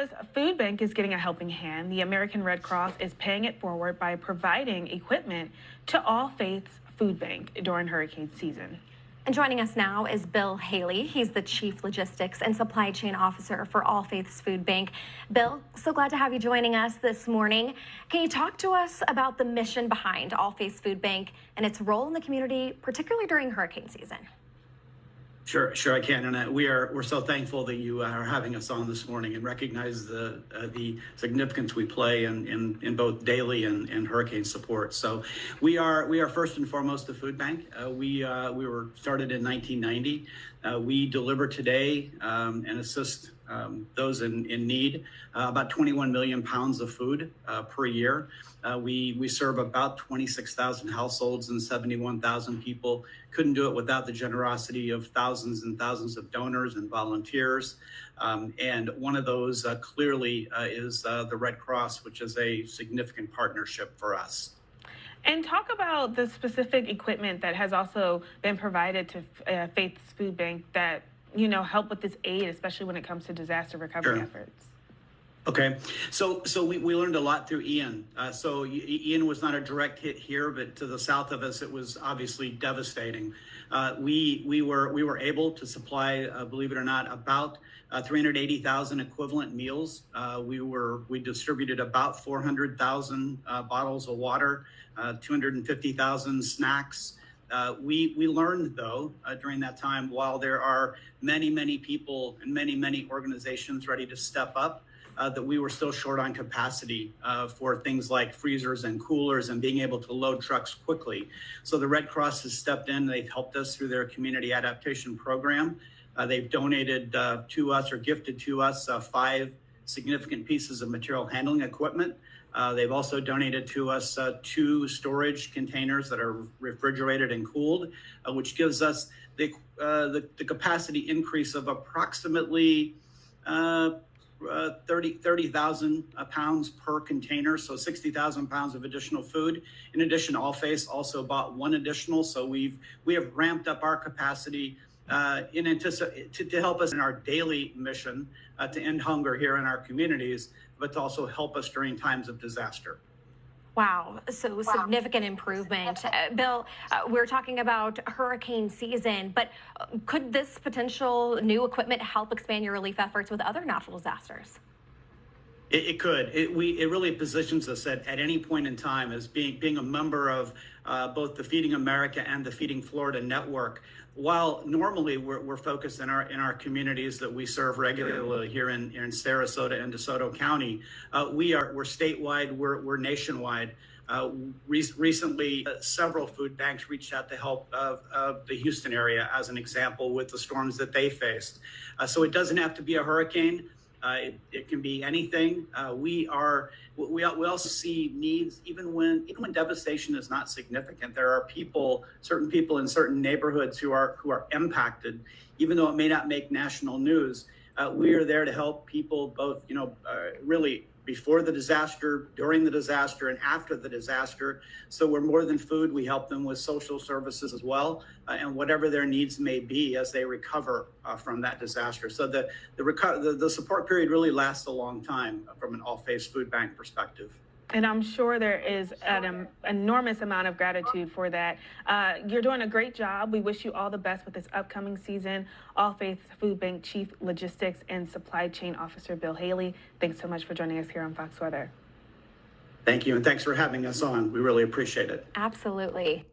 Florida's food bank is getting a helping hand. The American Red Cross is paying it forward by providing equipment to All Faiths Food Bank during hurricane season. And joining us now is Bill Haley. He's the Chief Logistics and Supply Chain Officer for All Faiths Food Bank. Bill, so glad to have you joining us this morning. Can you talk to us about the mission behind All Faiths Food Bank and its role in the community, particularly during hurricane season? Sure, I can, and we're so thankful that you are having us on this morning and recognize the significance we play in both daily and hurricane support. So we are first and foremost a food bank. We were started in 1990. We deliver today and assist those in need about 21 million pounds of food per year. We serve about 26,000 households and 71,000 people. Couldn't do it without the generosity of thousands and thousands of donors and volunteers. And one of those clearly is the Red Cross, which is a significant partnership for us. And talk about the specific equipment that has also been provided to Faith's Food Bank that, help with this aid, especially when it comes to disaster recovery efforts. Okay, so we learned a lot through Ian. So Ian was not a direct hit here, but to the south of us, it was obviously devastating. We were able to supply, believe it or not, about 380,000 equivalent meals. We distributed about 400,000 bottles of water, 250,000 snacks. We learned, though, during that time, while there are many people and many organizations ready to step up, that we were still short on capacity for things like freezers and coolers and being able to load trucks quickly. So the Red Cross has stepped in. They've helped us through their community adaptation program. They've donated to us or gifted to us 5 significant pieces of material handling equipment. They've also donated to us 2 storage containers that are refrigerated and cooled, which gives us the capacity increase of approximately 30,000 pounds per container, so 60,000 pounds of additional food. In addition, All Faiths also bought 1 additional, so we have ramped up our capacity to help us in our daily mission to end hunger here in our communities, but to also help us during times of disaster. Wow, so significant improvement. Bill, we're talking about hurricane season, but could this potential new equipment help expand your relief efforts with other natural disasters? It could. It really positions us at any point in time as being a member of both the Feeding America and the Feeding Florida network. While normally we're focused in our communities that we serve regularly here in Sarasota and DeSoto County, we're statewide, we're nationwide. Recently, several food banks reached out to help the Houston area, as an example, with the storms that they faced. So it doesn't have to be a hurricane. It can be anything. We also see needs even when devastation is not significant. There are certain people in certain neighborhoods who are impacted, even though it may not make national news. We are there to help people both, really before the disaster, during the disaster, and after the disaster. So we're more than food. We help them with social services as well, and whatever their needs may be as they recover from that disaster. So the support period really lasts a long time from an All Faiths Food Bank perspective. And I'm sure there is an enormous amount of gratitude for that. You're doing a great job. We wish you all the best with this upcoming season. All Faiths Food Bank Chief Logistics and Supply Chain Officer Bill Haley, thanks so much for joining us here on Fox Weather. Thank you, and thanks for having us on. We really appreciate it. Absolutely.